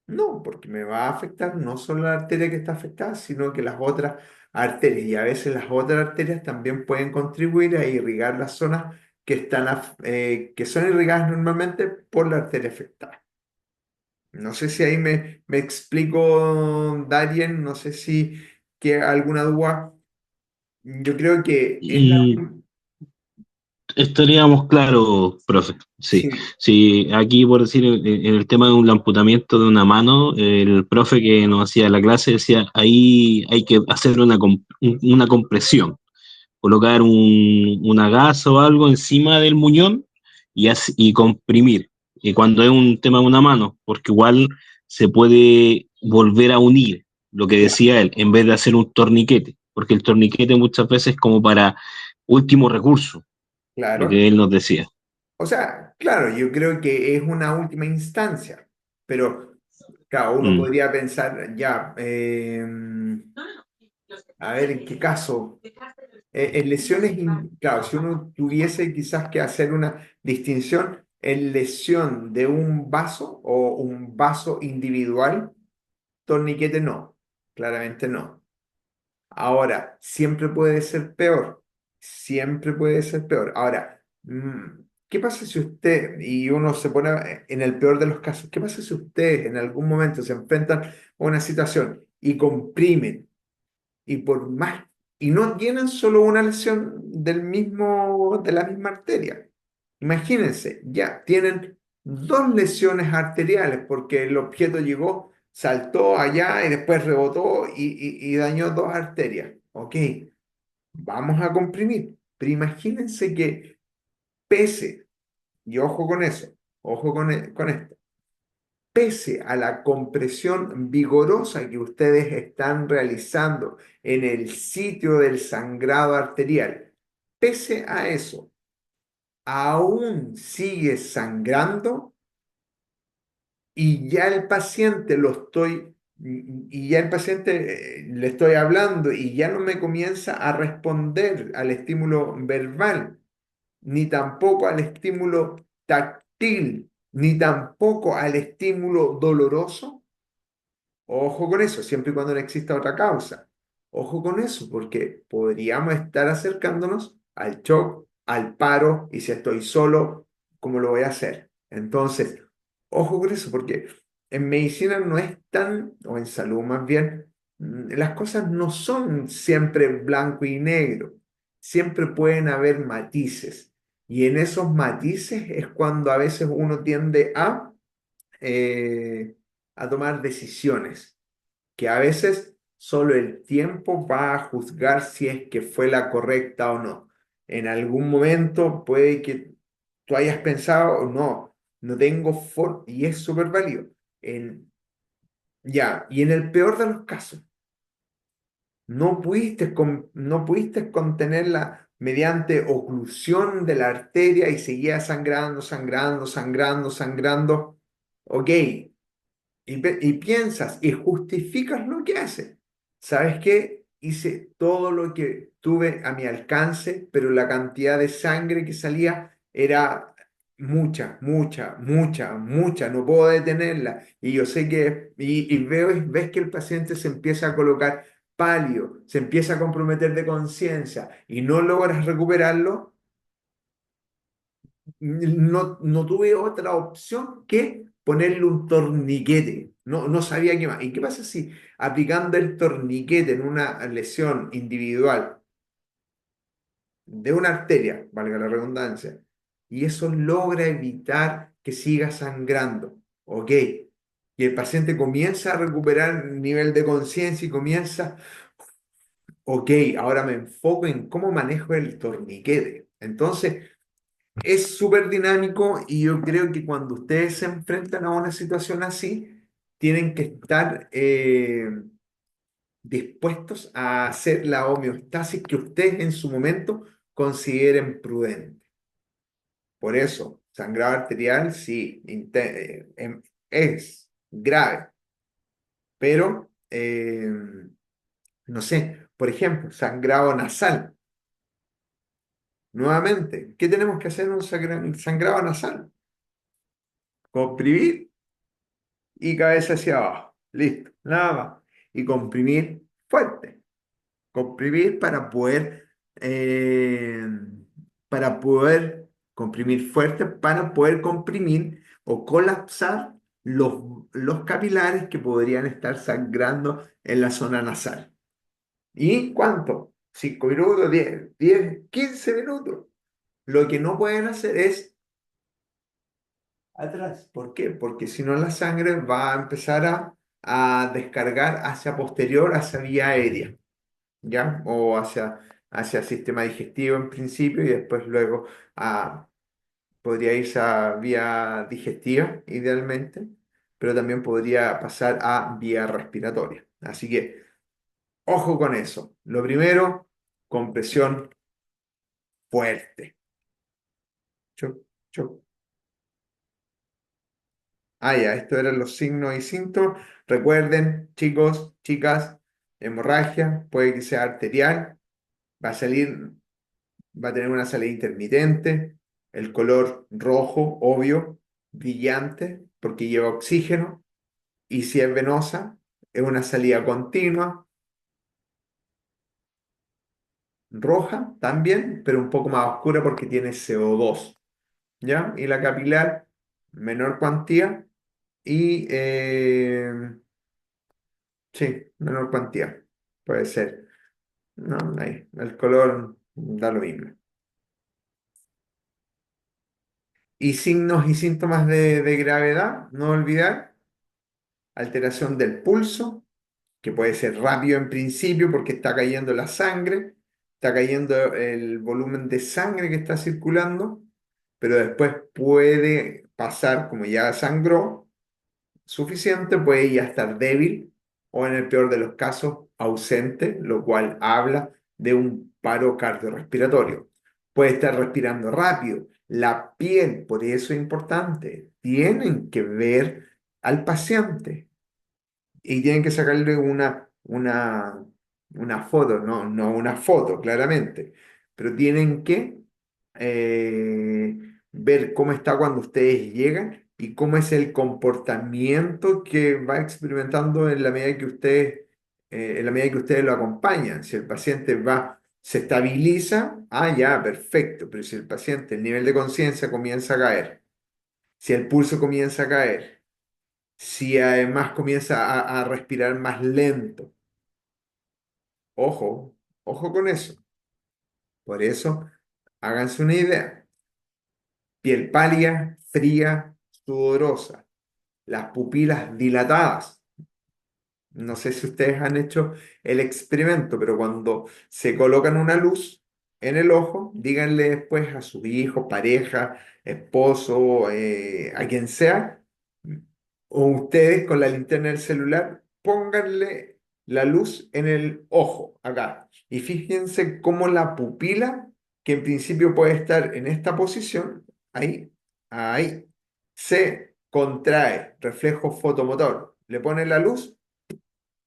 No, porque me va a afectar no solo la arteria que está afectada, sino que las otras arterias. Y a veces las otras arterias también pueden contribuir a irrigar las zonas que son irrigadas normalmente por la arteria afectada. No sé si ahí me explico, Darien, no sé si que alguna duda. Yo creo que es la... Y estaríamos claros, profe. Sí, Sí, sí, aquí por decir, en el tema de un amputamiento de una mano, el profe que nos hacía la clase decía, ahí hay que hacer una compresión, colocar una gasa o algo encima del muñón y comprimir. Y cuando es un tema de una mano, porque igual se puede volver a unir, lo que claro, decía él, en vez de hacer un torniquete, porque el torniquete muchas veces es como para último recurso, lo claro. que él nos decía. O sea, claro, yo creo que es una última instancia, pero claro, uno Mm. podría pensar, ya, a ver en qué caso. En lesiones, claro, si uno tuviese quizás que hacer una distinción en lesión de un vaso o un vaso individual, torniquete no, claramente no. Ahora, siempre puede ser peor, siempre puede ser peor. Ahora, ¿qué pasa si usted, y uno se pone en el peor de los casos, qué pasa si ustedes en algún momento se enfrentan a una situación y comprimen y por más, y no tienen solo una lesión de la misma arteria? Imagínense, ya tienen dos lesiones arteriales porque el objeto llegó, saltó allá y después rebotó y dañó dos arterias. Ok, vamos a comprimir. Pero imagínense que pese, y ojo con eso, ojo con esto, pese a la compresión vigorosa que ustedes están realizando en el sitio del sangrado arterial, pese a eso, aún sigue sangrando, y ya el paciente y ya el paciente le estoy hablando y ya no me comienza a responder al estímulo verbal, ni tampoco al estímulo táctil, ni tampoco al estímulo doloroso. Ojo con eso, siempre y cuando no exista otra causa. Ojo con eso, porque podríamos estar acercándonos al shock, al paro, y si estoy solo, ¿cómo lo voy a hacer? Entonces, ojo con eso, porque en medicina no es tan, o en salud más bien, las cosas no son siempre blanco y negro, siempre pueden haber matices, y en esos matices es cuando a veces uno tiende eh, a tomar decisiones que a veces solo el tiempo va a juzgar si es que fue la correcta o no. En algún momento puede que tú hayas pensado, no, no tengo forma, y es súper válido. Ya, y en el peor de los casos, no pudiste contenerla mediante oclusión de la arteria y seguía sangrando, sangrando, sangrando, sangrando. Ok, y piensas y justificas lo que haces. ¿Sabes qué? Hice todo lo que tuve a mi alcance, pero la cantidad de sangre que salía era mucha, mucha, mucha, mucha. No puedo detenerla. Y yo sé que, y ves que el paciente se empieza a colocar pálido, se empieza a comprometer de conciencia y no logras recuperarlo. No tuve otra opción que ponerle un torniquete. No sabía qué más. ¿Y qué pasa si aplicando el torniquete en una lesión individual de una arteria, valga la redundancia, y eso logra evitar que siga sangrando? ¿Ok? Y el paciente comienza a recuperar el nivel de conciencia y comienza, ok, ahora me enfoco en cómo manejo el torniquete. Entonces, es súper dinámico y yo creo que cuando ustedes se enfrentan a una situación así, tienen que estar dispuestos a hacer la homeostasis que ustedes en su momento consideren prudente. Por eso, sangrado arterial sí es grave, pero no sé, por ejemplo, sangrado nasal. Nuevamente, ¿qué tenemos que hacer en un sangrado nasal? Comprimir y cabeza hacia abajo. Listo, nada más. Y comprimir fuerte. Comprimir eh, para poder comprimir fuerte, para poder comprimir o colapsar los capilares que podrían estar sangrando en la zona nasal. ¿Y cuánto? 5 minutos, 15 minutos. Lo que no pueden hacer es atrás. ¿Por qué? Porque si no la sangre va a empezar a descargar hacia posterior, hacia vía aérea, ¿ya? O hacia el sistema digestivo en principio y después luego podría irse a vía digestiva idealmente, pero también podría pasar a vía respiratoria. Así que ojo con eso. Lo primero, compresión fuerte. Chup, chup. Ya, estos eran los signos y síntomas. Recuerden, chicos, chicas, hemorragia, puede que sea arterial, va a salir, va a tener una salida intermitente, el color rojo, obvio, brillante, porque lleva oxígeno, y si es venosa, es una salida continua, roja también, pero un poco más oscura porque tiene CO2, ¿ya? Y la capilar, menor cuantía, y sí, menor cuantía, puede ser. No, ahí, el color da lo mismo. Y signos y síntomas de gravedad, no olvidar, alteración del pulso, que puede ser rápido en principio porque está cayendo la sangre, está cayendo el volumen de sangre que está circulando, pero después puede pasar, como ya sangró suficiente, puede ya estar débil o en el peor de los casos ausente, lo cual habla de un paro cardiorrespiratorio. Puede estar respirando rápido. La piel, por eso es importante, tienen que ver al paciente y tienen que sacarle una foto, no una foto, claramente, pero tienen que ver cómo está cuando ustedes llegan y cómo es el comportamiento que va experimentando en la medida que en la medida que ustedes lo acompañan. Si el paciente se estabiliza, ya, perfecto, pero si el paciente, el nivel de conciencia comienza a caer, si el pulso comienza a caer, si además comienza a respirar más lento, ojo, ojo con eso. Por eso, háganse una idea. Piel pálida, fría, sudorosa, las pupilas dilatadas. No sé si ustedes han hecho el experimento, pero cuando se colocan una luz en el ojo, díganle después a sus hijos, pareja, esposo, a quien sea, o ustedes con la linterna del celular, pónganle la luz en el ojo, acá. Y fíjense cómo la pupila, que en principio puede estar en esta posición, ahí, se contrae, reflejo fotomotor. Le ponen la luz,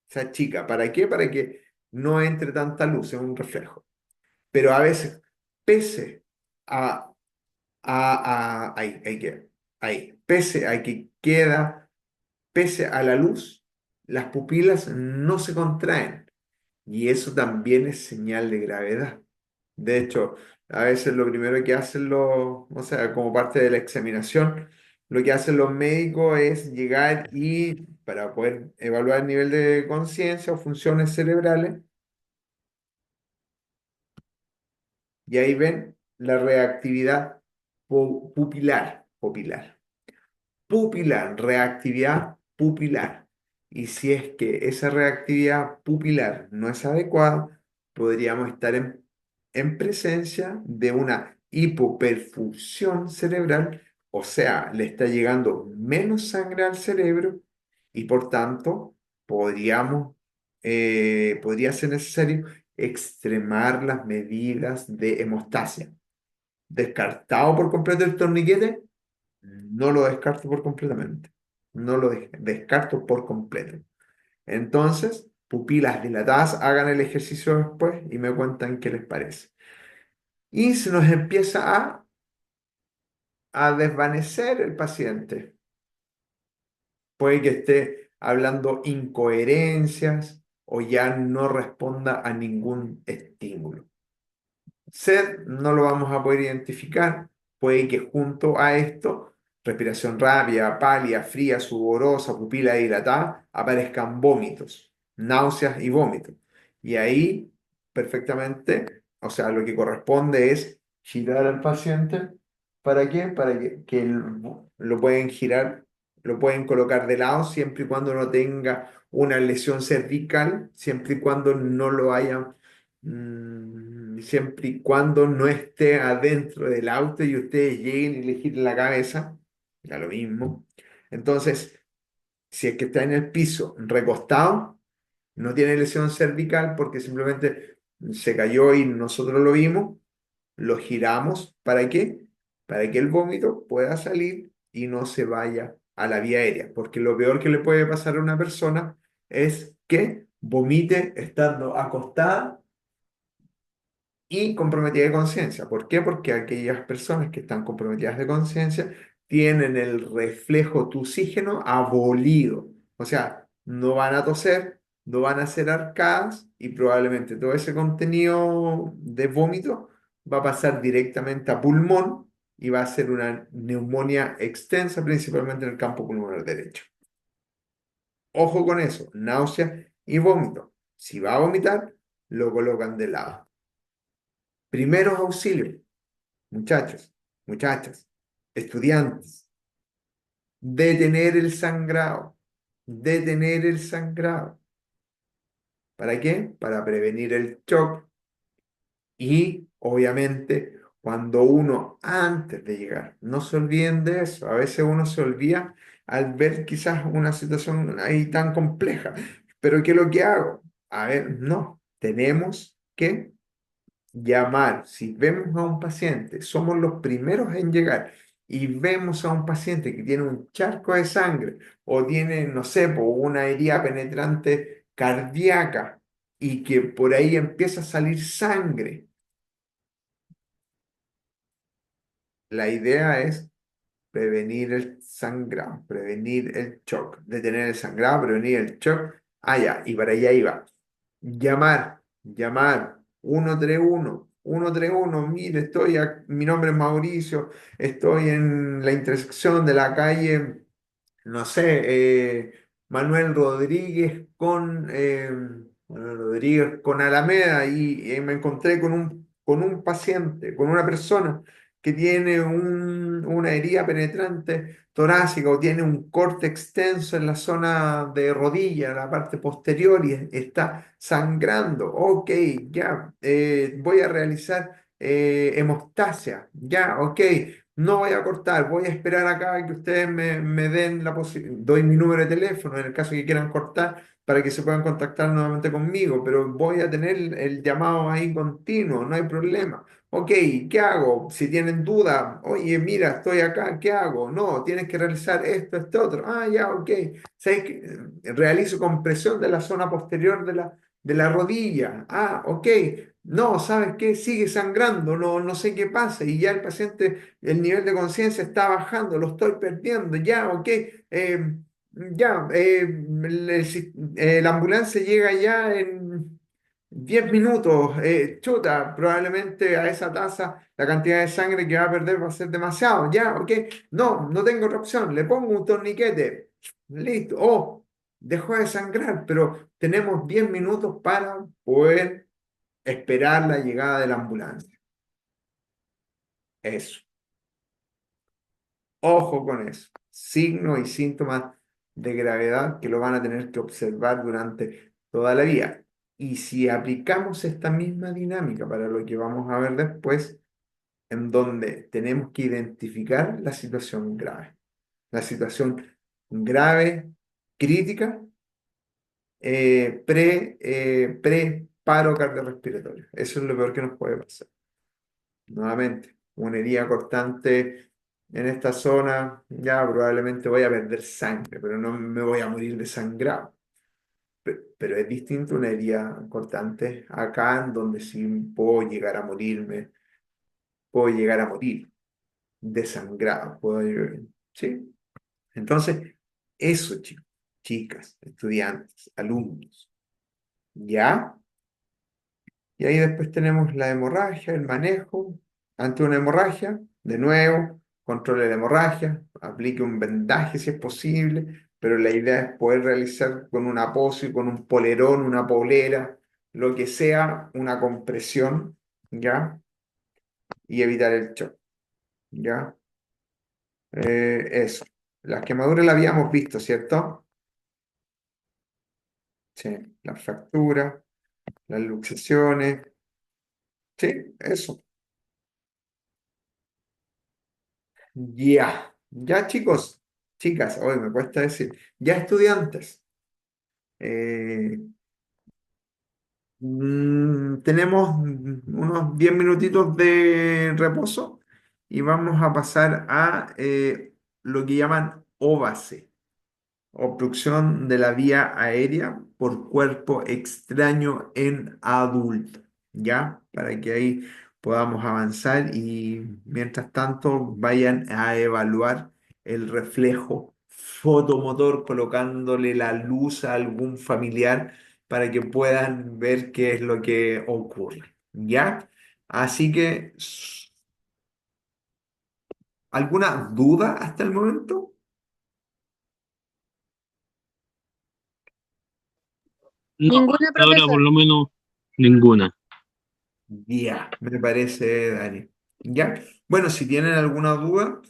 se achica. ¿Para qué? Para que no entre tanta luz, es un reflejo. Pero a veces, pese pese a que queda, pese a la luz, las pupilas no se contraen. Y eso también es señal de gravedad. De hecho, a veces lo primero que hacen o sea, como parte de la examinación, lo que hacen los médicos es llegar y, para poder evaluar el nivel de conciencia o funciones cerebrales, y ahí ven la reactividad pupilar, reactividad pupilar. Y si es que esa reactividad pupilar no es adecuada, podríamos estar en presencia de una hipoperfusión cerebral, o sea, le está llegando menos sangre al cerebro y por tanto podría ser necesario extremar las medidas de hemostasia. ¿Descartado por completo el torniquete? No lo descarto por completamente. No lo descarto por completo. Entonces, pupilas dilatadas, hagan el ejercicio después y me cuentan qué les parece. Y se nos empieza a desvanecer el paciente. Puede que esté hablando incoherencias o ya no responda a ningún estímulo. Sed no lo vamos a poder identificar. Puede que junto a esto, respiración rápida, pálida, fría, sudorosa, pupila dilatada, aparezcan vómitos, náuseas y vómitos. Y ahí, perfectamente, o sea, lo que corresponde es girar al paciente. ¿Para qué? Para lo pueden girar, lo pueden colocar de lado siempre y cuando no tenga una lesión cervical, siempre y cuando no lo hayan siempre y cuando no esté adentro del auto y ustedes lleguen y le giren la cabeza, da lo mismo. Entonces, si es que está en el piso recostado, no tiene lesión cervical porque simplemente se cayó y nosotros lo vimos, lo giramos. ¿Para qué? Para que el vómito pueda salir y no se vaya a la vía aérea. Porque lo peor que le puede pasar a una persona es que vomite estando acostada y comprometida de conciencia. ¿Por qué? Porque aquellas personas que están comprometidas de conciencia tienen el reflejo tusígeno abolido. O sea, no van a toser, no van a hacer arcadas y probablemente todo ese contenido de vómito va a pasar directamente a pulmón y va a ser una neumonía extensa, principalmente en el campo pulmonar derecho. Ojo con eso, náusea y vómito. Si va a vomitar, lo colocan de lado. Primeros auxilios, muchachos, muchachas, estudiantes, detener el sangrado, detener el sangrado. ¿Para qué? Para prevenir el shock y, obviamente, cuando uno, antes de llegar, no se olviden de eso. A veces uno se olvida al ver quizás una situación ahí tan compleja. Pero ¿qué es lo que hago? A ver, no, tenemos que llamar, si vemos a un paciente, somos los primeros en llegar y vemos a un paciente que tiene un charco de sangre o tiene, no sé, una herida penetrante cardíaca y que por ahí empieza a salir sangre. La idea es prevenir el sangrado, prevenir el shock, detener el sangrado, prevenir el shock. Ah, ya, y para allá iba. Llamar 131, 131, mire, mi nombre es Mauricio, estoy en la intersección de la calle, no sé, Manuel Rodríguez Manuel Rodríguez con Alameda y me encontré con un paciente, con una persona que tiene una herida penetrante torácica o tiene un corte extenso en la zona de rodilla, en la parte posterior y está sangrando. Ok, ya, voy a realizar hemostasia. Ya, ok. No voy a cortar, voy a esperar acá que ustedes me den la posibilidad. Doy mi número de teléfono en el caso que quieran cortar para que se puedan contactar nuevamente conmigo, pero voy a tener el llamado ahí continuo, no hay problema. Ok, ¿qué hago? Si tienen duda, oye, mira, estoy acá, ¿qué hago? No, tienes que realizar esto, este otro. Ah, ya, ok. ¿Sabes qué? Realizo compresión de la zona posterior de la rodilla. Ah, ok. No, ¿sabes qué? Sigue sangrando, no sé qué pasa. Y ya el paciente, el nivel de conciencia está bajando, lo estoy perdiendo. Ya, ok. Ya, la ambulancia llega ya en 10 minutos. Chuta, probablemente a esa tasa la cantidad de sangre que va a perder va a ser demasiado. Ya, ok. No tengo otra opción. Le pongo un torniquete. Listo. Oh, dejó de sangrar, pero tenemos 10 minutos para poder esperar la llegada de la ambulancia. Eso. Ojo con eso. Signos y síntomas de gravedad que lo van a tener que observar durante toda la vida. Y si aplicamos esta misma dinámica para lo que vamos a ver después, en donde tenemos que identificar la situación grave. La situación grave, crítica, pre-paro cardiorrespiratorio. Eso es lo peor que nos puede pasar. Nuevamente, una herida cortante en esta zona, ya probablemente voy a perder sangre, pero no me voy a morir desangrado. Pero es distinto una herida cortante acá, en donde sí puedo llegar a morirme, puedo llegar a morir desangrado, ¿sí? Entonces, eso, chicos, chicas, estudiantes, alumnos, ¿ya? Y ahí después tenemos la hemorragia, el manejo. Ante una hemorragia, de nuevo, controle la hemorragia, aplique un vendaje si es posible, pero la idea es poder realizar con una poso y con un polerón, una polera, lo que sea, una compresión, ¿ya? Y evitar el shock, ¿ya? Eso. Las quemaduras las habíamos visto, ¿cierto? Sí, las fracturas, las luxaciones, sí, eso. Ya, ya chicos, chicas, hoy me cuesta decir, ya estudiantes, eh, tenemos unos 10 minutitos de reposo y vamos a pasar a lo que llaman OVACE. Obstrucción de la vía aérea por cuerpo extraño en adulto, ¿ya? Para que ahí podamos avanzar y mientras tanto vayan a evaluar el reflejo fotomotor colocándole la luz a algún familiar para que puedan ver qué es lo que ocurre, ¿ya? Así que, ¿alguna duda hasta el momento? No, Ninguna, hasta ahora por profesor. lo menos ninguna. Ya, me parece, Dani. Ya, bueno, si tienen alguna duda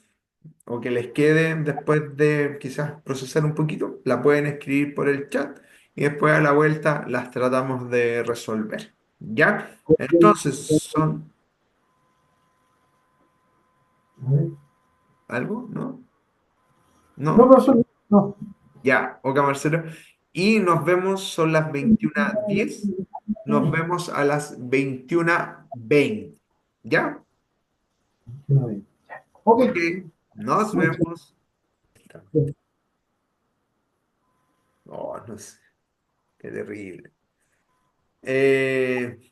o que les quede después de quizás procesar un poquito, la pueden escribir por el chat y después a la vuelta las tratamos de resolver. ¿Ya? Entonces, ¿son algo? ¿No? No, ¿No? profesor, no. Ya, ok, Marcelo. Y nos vemos, son las 21:10. Nos vemos a las 21:20. ¿Ya? No, ok. Ok, nos Muchas vemos. gracias. Oh, no sé, qué terrible. Eh,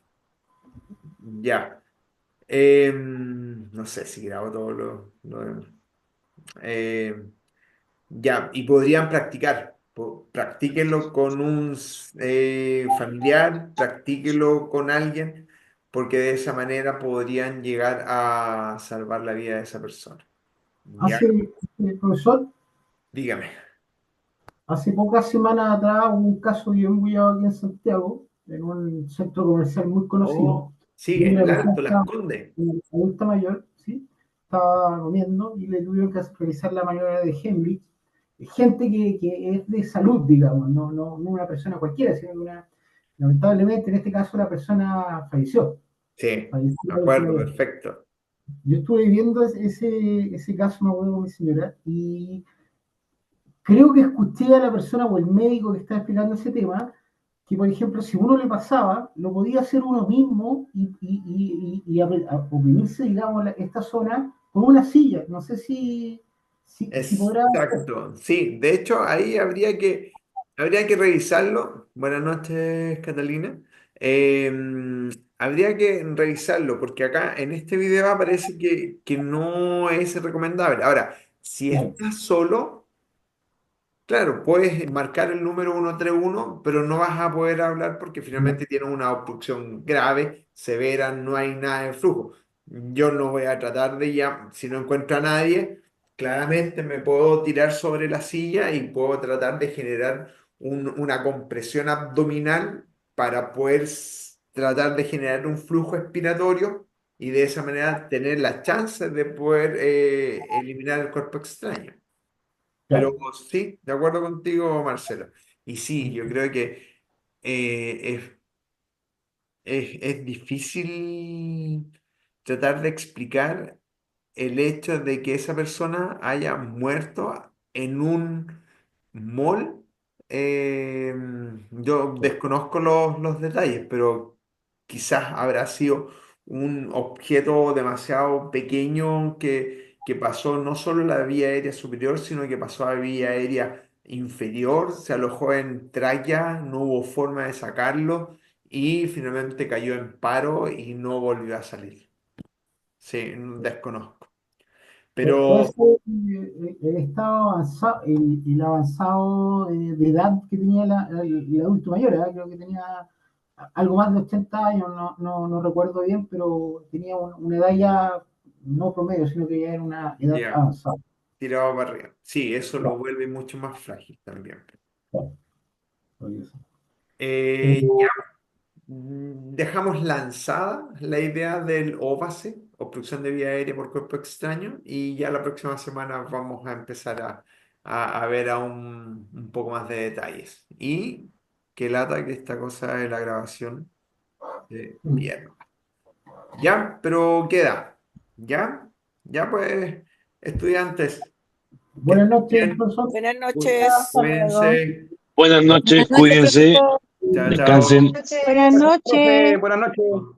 ya. No sé si grabo todo lo demás. Ya, y podrían practicar. Practíquenlo con un familiar, practíquenlo con alguien, porque de esa manera podrían llegar a salvar la vida de esa persona. Ya, Profesor, dígame. hace pocas semanas atrás hubo un caso bien bullado aquí en Santiago, en un centro comercial muy conocido, Oh, sí, y en una el persona Alto, Las estaba, Condes. una adulta mayor, ¿sí? Estaba comiendo y le tuvieron que realizar la maniobra de Heimlich. Gente que es de salud, digamos, no una persona cualquiera, sino que lamentablemente en este caso la persona falleció. Sí, Falleció de de acuerdo, diabetes. perfecto. Yo estuve viendo ese caso, me acuerdo con mi señora, y creo que escuché a la persona o el médico que estaba explicando ese tema, que por ejemplo, si uno le pasaba, lo podía hacer uno mismo y oprimirse, digamos, esta zona con una silla. No sé si podrá hacer. Exacto, sí, de hecho ahí habría que revisarlo. Buenas noches, Catalina. Habría que revisarlo porque acá en este video aparece que no es recomendable. Ahora, si Claro, estás solo, claro, puedes marcar el número 131, pero no vas a poder hablar porque no, finalmente tienes una obstrucción grave, severa, no hay nada de flujo. Yo no voy a tratar de ya, si no encuentro a nadie, claramente me puedo tirar sobre la silla y puedo tratar de generar una compresión abdominal para poder tratar de generar un flujo expiratorio y de esa manera tener las chances de poder eliminar el cuerpo extraño. Pero claro. sí, de acuerdo contigo, Marcelo. Y sí, yo creo que es difícil tratar de explicar el hecho de que esa persona haya muerto en un mall. eh, yo desconozco los detalles, pero quizás habrá sido un objeto demasiado pequeño que pasó no solo en la vía aérea superior, sino que pasó a la vía aérea inferior, se alojó en tráquea, no hubo forma de sacarlo y finalmente cayó en paro y no volvió a salir. Sí, desconozco. Puede Pero ser el estado avanzado, el avanzado de edad que tenía el adulto mayor, ¿eh? Creo que tenía algo más de 80 años, no recuerdo bien, pero tenía una edad ya no promedio, sino que ya era una edad ya, avanzada. tirado para arriba. Sí, eso lo Claro, vuelve mucho más frágil también. claro, por eso. Ya, Pero, dejamos lanzada la idea del OVACE, obstrucción de vía aérea por cuerpo extraño, y ya la próxima semana vamos a empezar a ver aún un poco más de detalles. Y qué lata que esta cosa de la grabación se pierda. Ya, pero queda. Ya, ya pues, estudiantes, que buenas estén noches, bien, profesor. Buenas Hasta noches. luego. cuídense. Buenas Buenas noches, noches, cuídense, profesor. Chao, chao. descansen. Buenas Gracias, profe. noches. Buenas noches.